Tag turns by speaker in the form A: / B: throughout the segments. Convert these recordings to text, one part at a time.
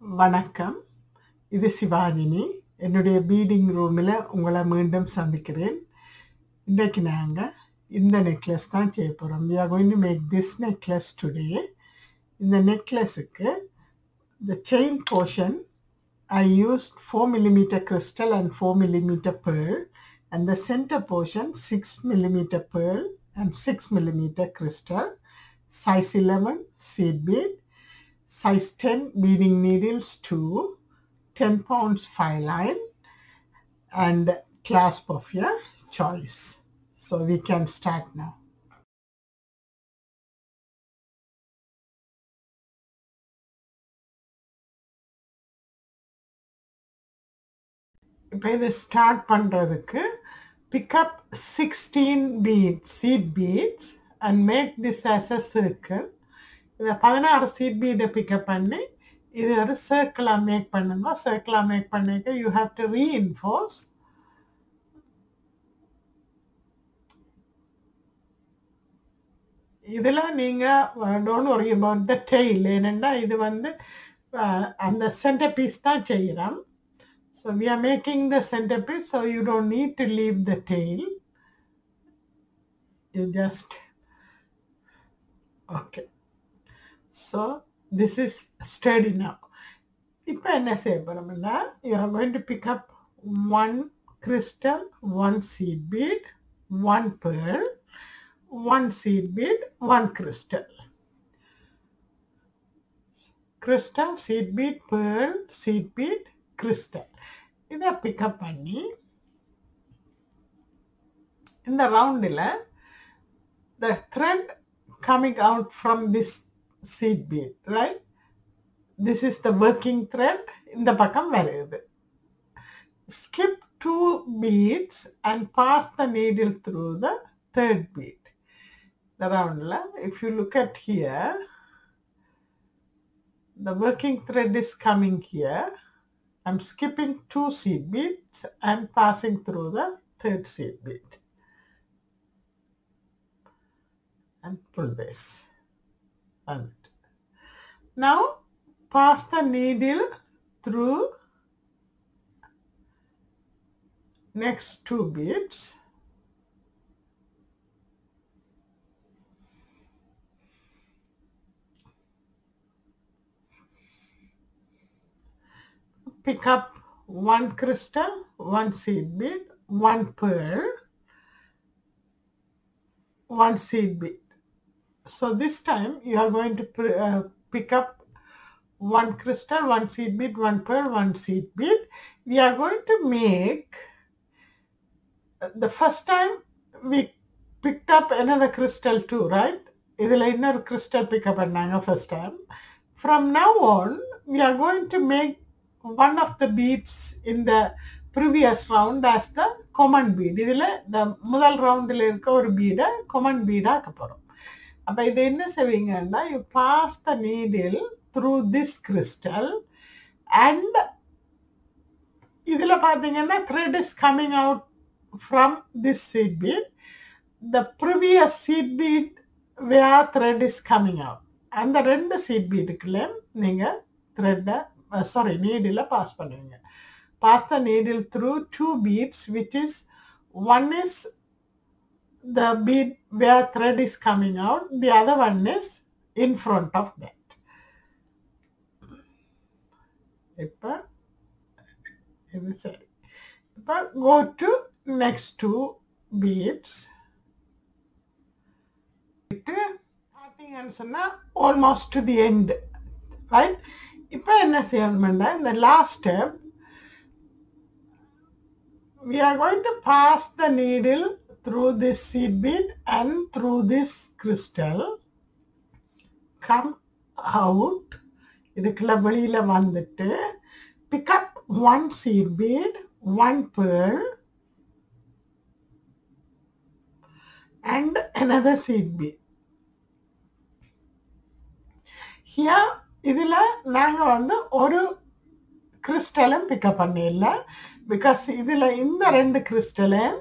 A: வணக்கம். இது சிவாஜினி. என்னுடைய பீடிங் ரூமில் உங்களை மீண்டும் சந்திக்கிறேன். இன்றைக்கு நாங்கள் இந்த நெக்லஸ் தான் செய்ய போகிறோம். We are going to make this necklace today. இந்த நெக்லஸுக்கு the chain portion I used 4mm crystal and 4mm pearl, and the center portion 6mm pearl and 6mm crystal, size 11 seed bead, size 10 beading needles 2, 10 pounds file line, and clasp of your choice. So we can start now. இப்போ இதை start பண்ணுறதுக்கு pick up 16 beads, seed beads, and make this as a circle. இதை 16 seat பீடை pickup பண்ணி இது ஒரு சர்க்கிளாக make பண்ணுங்க. சர்க்கிளாக make பண்ணிட்டு யூ ஹாவ் டு ரீஇன்ஃபோர்ஸ். இதில் நீங்கள் don't worry about the tail. ஏனென்னா இது வந்து அந்த சென்டர் பீஸ் தான் செய்கிறோம். So we are making the centrepiece, so you don't need to leave the tail. You just okay. So this is sturdy now. இப்போ என்ன செய்ய போறோம்னா, you are going to pick up one crystal, one seed bead, one pearl, one seed bead, one crystal. Crystal, seed bead, pearl, seed bead, crystal. இதை pick up பண்ணி இந்த ரவுண்டில் the thread coming out from this seed bead, right? This is the working thread. இந்த பக்கம் வருது. Skip 2 beads and pass the needle through the third bead. The round, if you look at here, the working thread is coming here. I'm skipping 2 seed beads and passing through the third seed bead. And pull this. And now pass the needle through next 2 beads. Pick up one crystal, one seed bead, one pearl, one seed bead. So this time you are going to pick up one crystal, one seed bead, one pearl, one seed bead. We are going to make, the first time we picked up another crystal too, right? Idhila innoru crystal pick up pannanga first time. From now on, we are going to make one of the beads in the previous round as the common bead. Idhila the முதல் ரவுண்டில் இருக்க ஒரு பீடை common bead ஆக்க போறோம். அப்போ இது என்ன செய்வீங்கன்னா, you pass the needle through this crystal, and இதில் பார்த்தீங்கன்னா thread is coming out from this seed bead. The previous seed bead where thread is coming out. அந்த ரெண்டு seed beadக்குள்ள நீங்கள் needle pass பண்ணுவீங்க. Pass the needle through 2 beads, which is, one is the bead where thread is coming out, the other one is in front of that. இப்போ இது சரி. இப்போ go to next 2 beads. Starting and சொன்னா almost to the end, right? இப்போ என்ன செய்யணும்னா, இந்த last step, we are going to pass the needle through this seed bead and through this crystal, come out, இதுக்குள்ள வெளியில வந்துட்டு pick up one seed bead, one pearl, and another seed bead. Here இதுல நாங்க வந்து ஒரு கிறிஸ்டலும் pickup பண்ணிடல, because இதுல இந்த ரெண்டு கிறிஸ்டலும்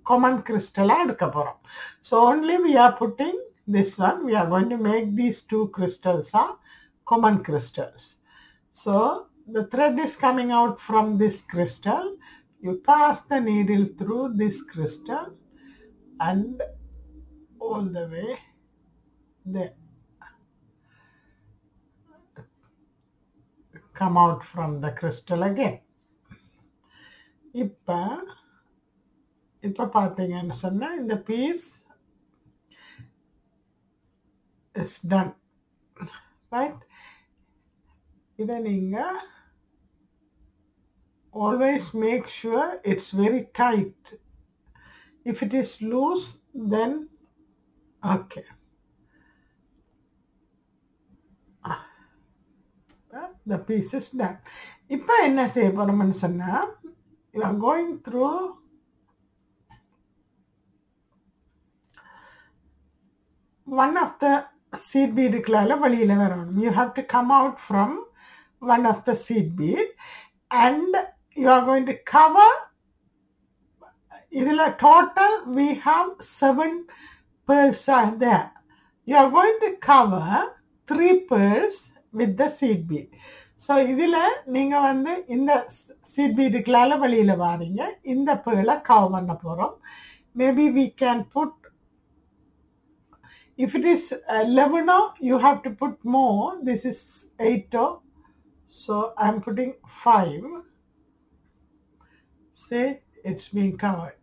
A: common crystal எடுக்க போறோம். So only we are putting this one. We are going to make these 2 crystals are common crystals. So the thread is coming out from this crystal. You pass the needle through this crystal and all the way there. Come out from the crystal again. இப்ப பாத்தீங்கன்னு சொன்னா இந்த piece is done, right? இதை நீங்க always make sure it's very tight. If it is loose, then okay. The piece is done. இப்போ என்ன செய்ய போறோம்னு சொன்னா, you are going through one of the seed beadக்குள்ளால வெளியில வரணும். You have to come out from one of the seed bead and you are going to cover. இதுல total we have 7 pearls are there. You are going to cover 3 pearls with the seed bead. So இதுல நீங்க வந்து இந்த seed beadக்குள்ளால வெளியில வாரீங்க. இந்த pearl cover பண்ண போறோம். Maybe we can put, if it is 11, you have to put more. This is 8, so I'm putting 5. See, it's being covered.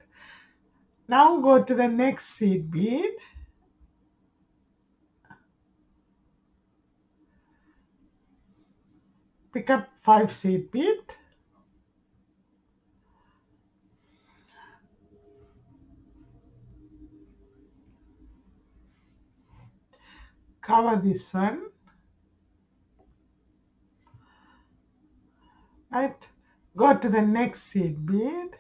A: Now go to the next seed bead. Pick up 5 seed bead. Cover this one. Right. Go to the next seed bead.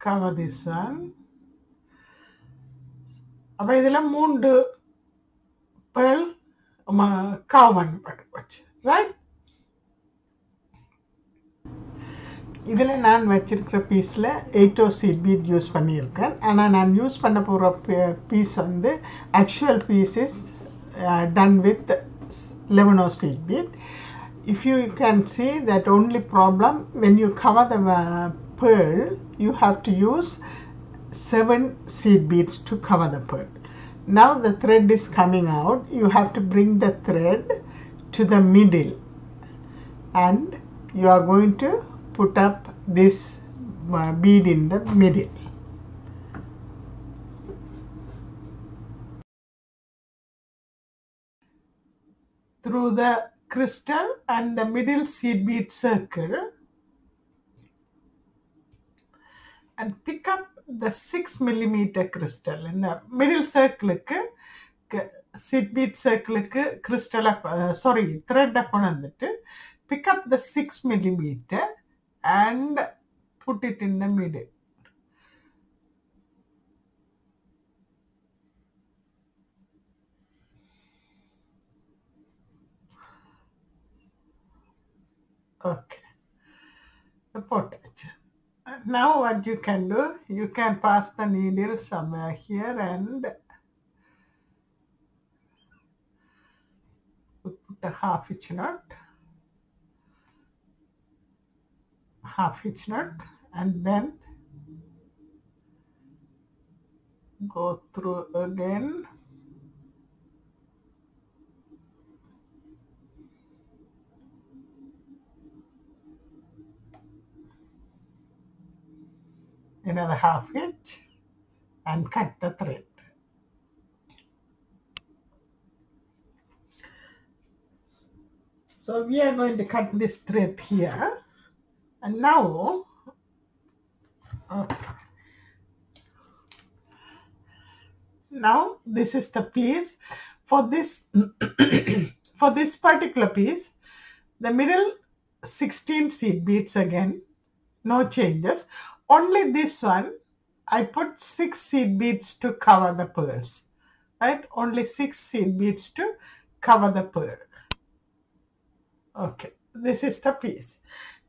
A: Cover this one. அப்ப இதுல 3 pearl cover பண்ணப்பட்டு, right? இதுல நான் வச்சிருக்கிற பீஸ்ல 8 seed bead use பண்ணியிருக்கேன். ஆனா நான் use பண்ண போற பீஸ் வந்து actual piece is done with 11 seed bead. If you can see that only problem when you cover the pearl, you have to use 7 seed beads to cover the pearl. Now the thread is coming out. You have to bring the thread to the middle and you are going to put up this bead in the middle. Through the crystal and the middle seed bead circle, and pick up the 6 millimeter crystal in the middle circle. Seed bead circle crystal thread pick up the 6 millimeter and put it in the middle. Okay, the pottage. Now what you can do, you can pass the needle somewhere here and put a half hitch knot, and then go through again. Another half hitch and cut the thread. So we are going to cut this thread here, and now now this is the piece for this for this particular piece. The middle 16 seed beads again, no changes. Only this one I put 6 seed beads to cover the pearls, right? Only 6 seed beads to cover the pearl. Okay, This is the piece.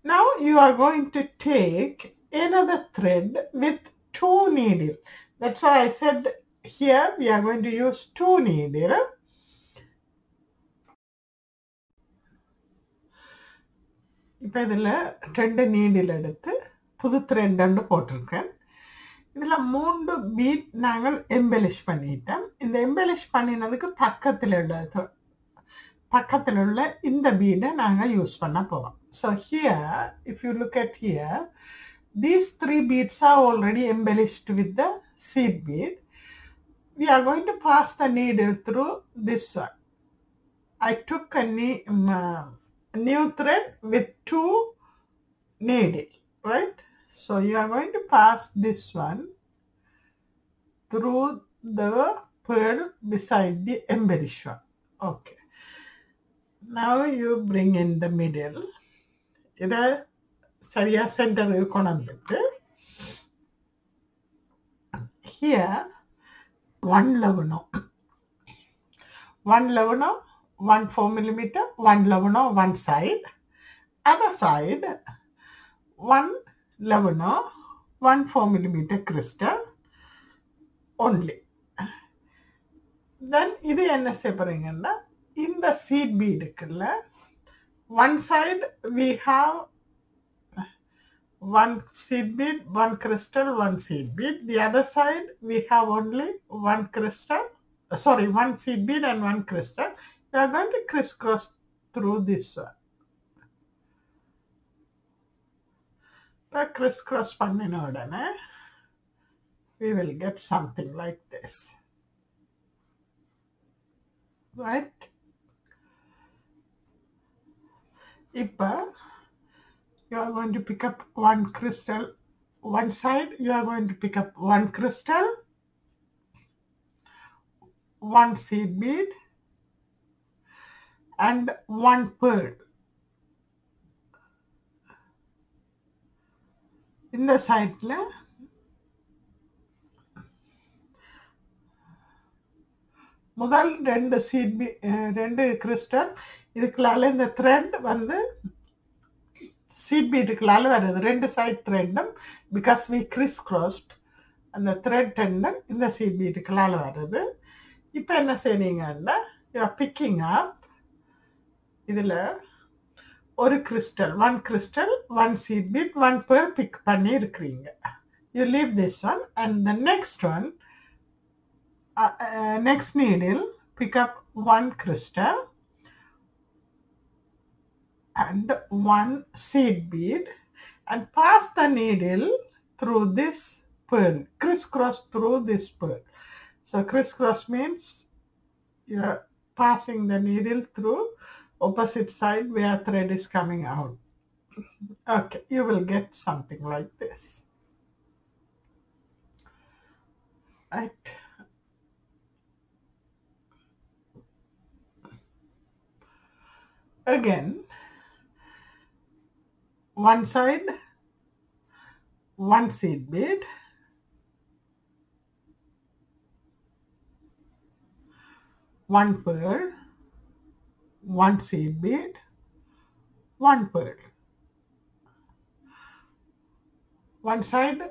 A: Now you are going to take another thread with 2 needles. That's why I said here we are going to use 2 needles. இப்போ இதில் 2 needle எடுத்து புது thread ஒன்று போட்டிருக்கேன். இதில் 3 beat நாங்கள் எம்பெலிஷ் பண்ணிட்டோம். இந்த எம்பெலிஷ் பண்ணினதுக்கு பக்கத்தில் உள்ள இந்த பீடை நாங்கள் யூஸ் பண்ண போகிறோம். So here if you look at here, these 3 beads are already embellished with the seed bead. We are going to pass the needle through this one. I took a new thread with 2 needles, right? So you are going to pass this one through the pearl beside the embellished one. Okay. Now you bring in the middle. இதை சரியா சென்டருக்கு கொண்டு வந்துட்டு here 1 level, 1 4 millimeter, 1 level, one side, other side 1 level, 1 4 millimeter crystal only. Then இது என்ன செய்யறீங்கன்னா இந்த seed bead இருக்குல்ல, one side we have 1 seed bead, 1 crystal, 1 seed bead. The other side we have only 1 crystal, 1 seed bead and 1 crystal. We are going to crisscross through this one. The crisscross பண்ணின உடனே we will get something like this, right? இப்போ you are going to pick up 1 crystal, one side you are going to pick up 1 crystal, 1 seed bead and 1 pearl. இந்த சைட்ல முதல் 2 seed bead, 2 crystal இதுக்குள்ளால இந்த thread வந்து seed beadக்குள்ளால வருது, 2 side threadம் because we crisscrossed அந்த thread tendon இந்த seed beadக்குள்ளால வருது. இப்போ என்ன செய்றீங்கன்னா you are picking up இதுல ஒரு crystal, 1 crystal, 1 seed bead, 1 pearl pick பண்ணி இருக்கிறீங்க. You leave this one and the next one, next needle pick up 1 crystal and 1 seed bead and pass the needle through this pearl, crisscross through this pearl. So crisscross means you are passing the needle through opposite side where thread is coming out. Okay, you will get something like this, right? Again, one side 1 seed bead, 1 pearl, 1 seed bead, 1 pearl. One side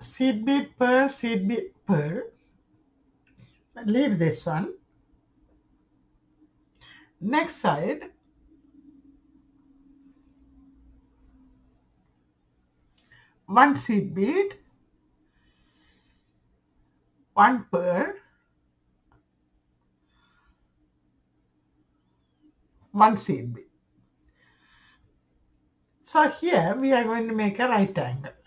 A: seed bead, pearl, seed bead, pearl. Leave this one. Next side, one seed bead, 1 pearl, 1 seed bead. So here we are going to make a right angle.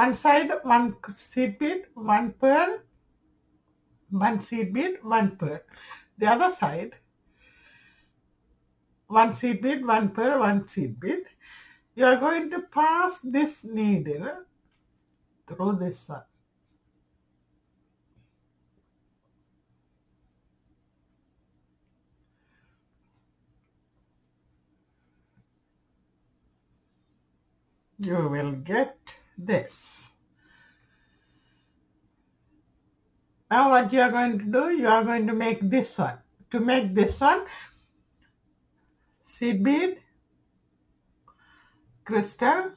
A: One side 1 seed bead, 1 pearl, 1 seed bead, 1 pearl. The other side 1 seed bead, 1 pearl, 1 seed bead. You are going to pass this needle through this one. You will get this. Now what you are going to do, you are going to make this one. To make this one, seed bead, crystal,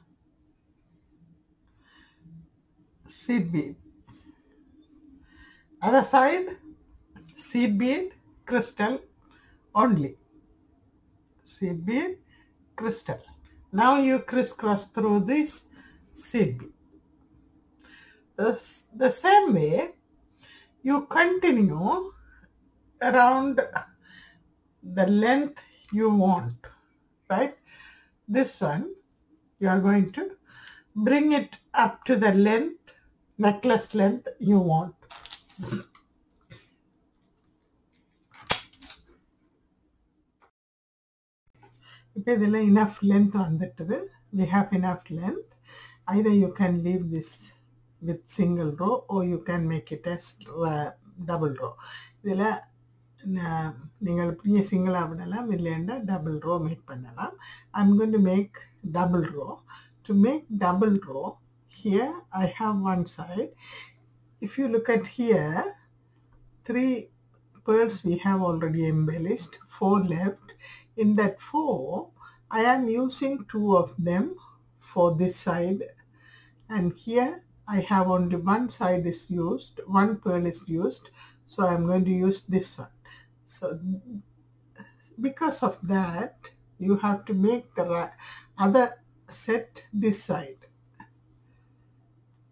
A: seed bead. Other side, seed bead, crystal only. Seed bead, crystal. Now you crisscross through this seed bead. The same way, you continue around the length you want, right? This one, you are going to bring it up to the length, necklace length you want. இப்போ இதில் enough length வந்துட்டது. We have enough length. Either you can leave this with single row or you can make it as double row. இதில் நீங்கள் இப்படியே சிங்கிளாக விடலாம், இல்லைன்னா double row make பண்ணலாம். I'm going to make double row. To make double row, here I have one side. If you look at here, 3 pearls we have already embellished, 4 left. In that 4, I am using 2 of them for this side, and here I have only one side is used, one pearl is used, so I'm going to use this one. So because of that, you have to make the other set this side,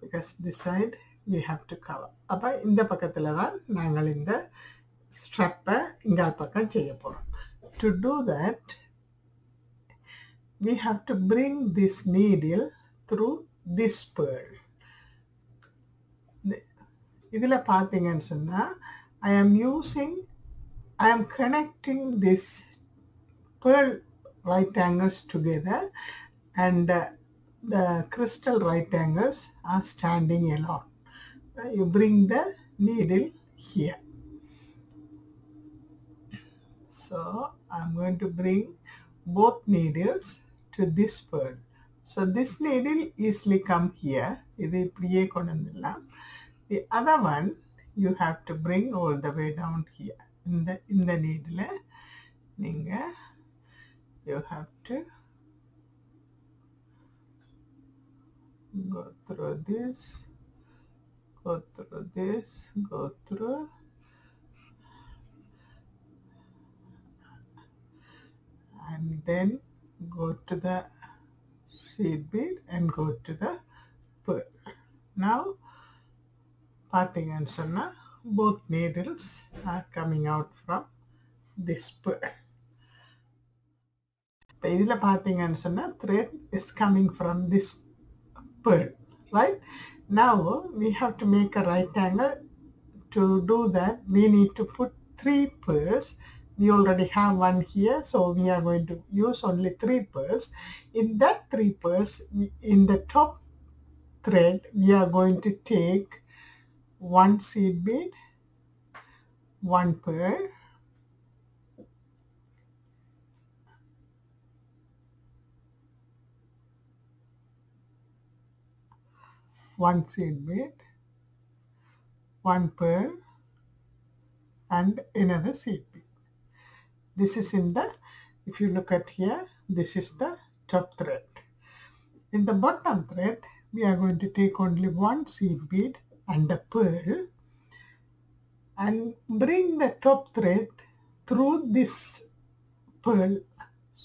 A: because this side we have to cover. அப்போ இந்த பக்கத்தில் தான் நாங்கள் இந்த ஸ்ட்ரப்பை இந்த பக்கம் செய்ய போகிறோம். To do that, we have to bring this needle through this pearl. இதில் பார்த்தீங்கன்னு சொன்னால், I am connecting this pearl right angles together, and the crystal right angles are standing alone. You bring the needle here. So I'm going to bring both needles to this pearl. So this needle easily come here. The other one you have to bring all the way down here. In the needle, you have to go through this, go through this, go through. And then go to the seed bead and go to the pearl. Now, பார்த்தீங்கன்னு சொன்னா, both needles are coming out from this pearl. இப்போ இதில் பார்த்தீங்கன்னு சொன்னா, thread is coming from this pearl, right? Now we have to make a right angle. To do that, we need to put 3 pearls. We already have one here, so we are going to use only 3 pearls. In that 3 pearls, in the top thread, we are going to take 1 seed bead, 1 pearl, one seed bead, 1 pearl, and another seed bead. This is in the, if you look at here, this is the top thread. In the bottom thread, we are going to take only 1 seed bead and a pearl and bring the top thread through this pearl.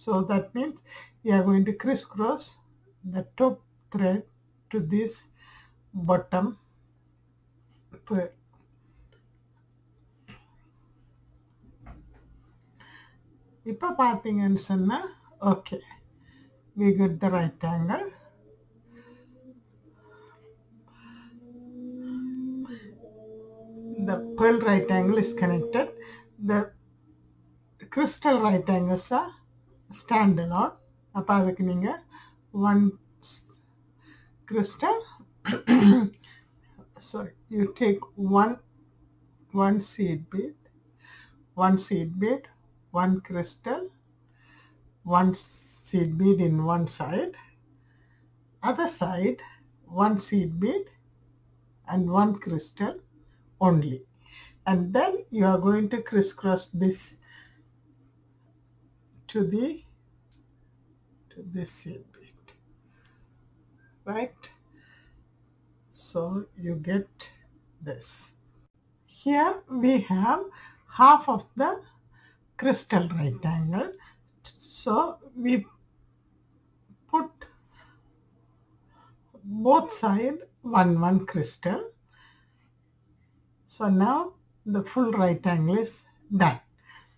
A: So that means we are going to crisscross the top thread to this bottom pearl. இப்போ பார்த்தீங்கன்னு சொன்னால், okay, we got the right angle. The pearl right angle is connected. The crystal right angles are standalone. அப்போ அதுக்கு நீங்கள் 1 crystal, sorry, you take one seed bead, 1 crystal, 1 seed bead in one side, other side 1 seed bead and 1 crystal only, and then you are going to crisscross this to this seed bead. right? So you get this. Here we have half of the crystal rectangle. So we put both sides one crystal. So now the full rectangle is done.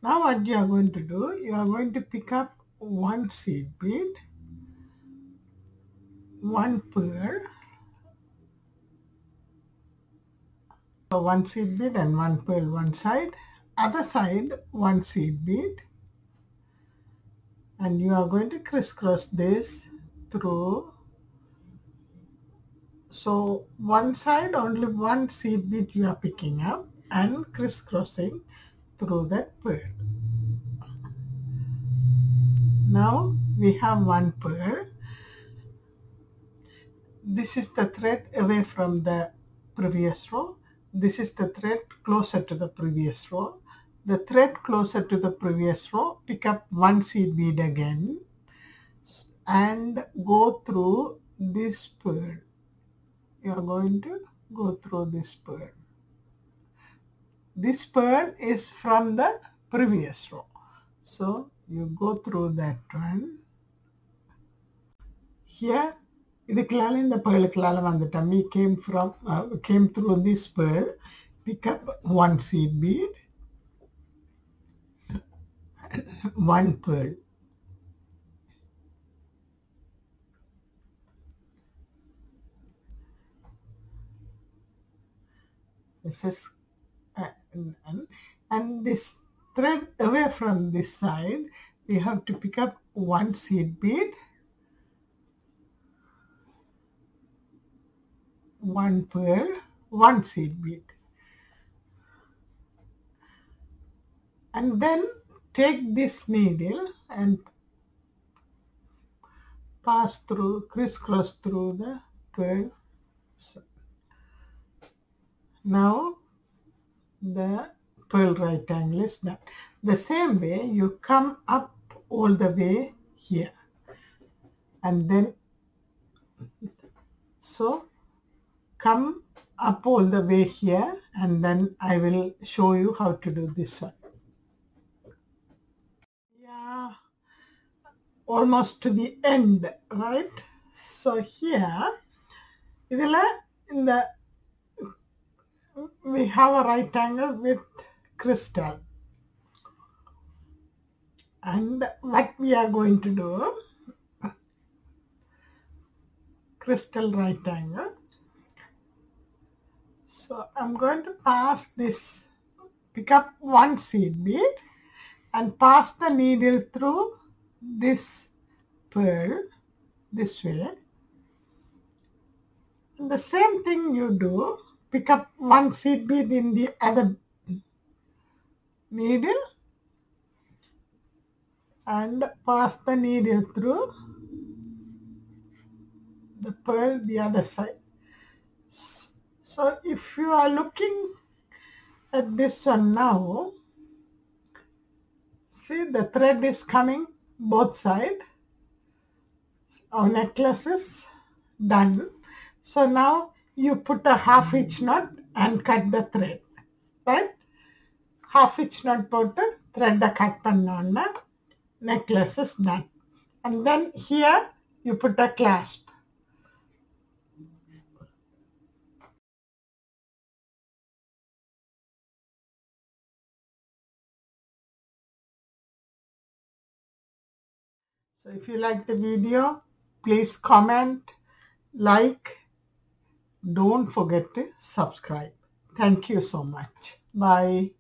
A: Now what you are going to do, you are going to pick up one seed bead, one pearl, so one seed bead and one pearl one side, other side one seed bead, and you are going to crisscross this through. So one side only one seed bead you are picking up and crisscrossing through that pearl. Now we have one pearl. This is the thread away from the previous row. This is the thread closer to the previous row. The thread closer to the previous row, pick up one seed bead again and go through this pearl. You are going to go through this pearl. This pearl is from the previous row. So you go through that one. Here, இதுக்குள்ளால இந்த pearl வந்துட்டோம். We came through this pearl, pick up one seed bead, one pearl. This is and this thread away from this side, we have to pick up one seed bead, one pearl, one seed bead, and then take this needle and pass through, crisscross through the pearl. Now the pearl rectangle is done. The same way you come up all the way here, and then so come up all the way here, and then I will show you how to do this one. Yeah, almost to the end, right? So here we have a rectangle with crystal, and what we are going to do, crystal rectangle. So I'm going to pass this, pick up one seed bead and pass the needle through this pearl this way. And the same thing you do, pick up one seed bead in the other needle and pass the needle through the pearl the other side. So if you are looking at this one now, see the thread is coming both sides. Our necklace is done. So now you put a half inch knot and cut the thread, right? Half inch knot போட்டு thread cut பண்ணோம்னா necklace is done. And then here you put a clasp. So if you like the video, please comment, like, don't forget to subscribe. Thank you so much. Bye.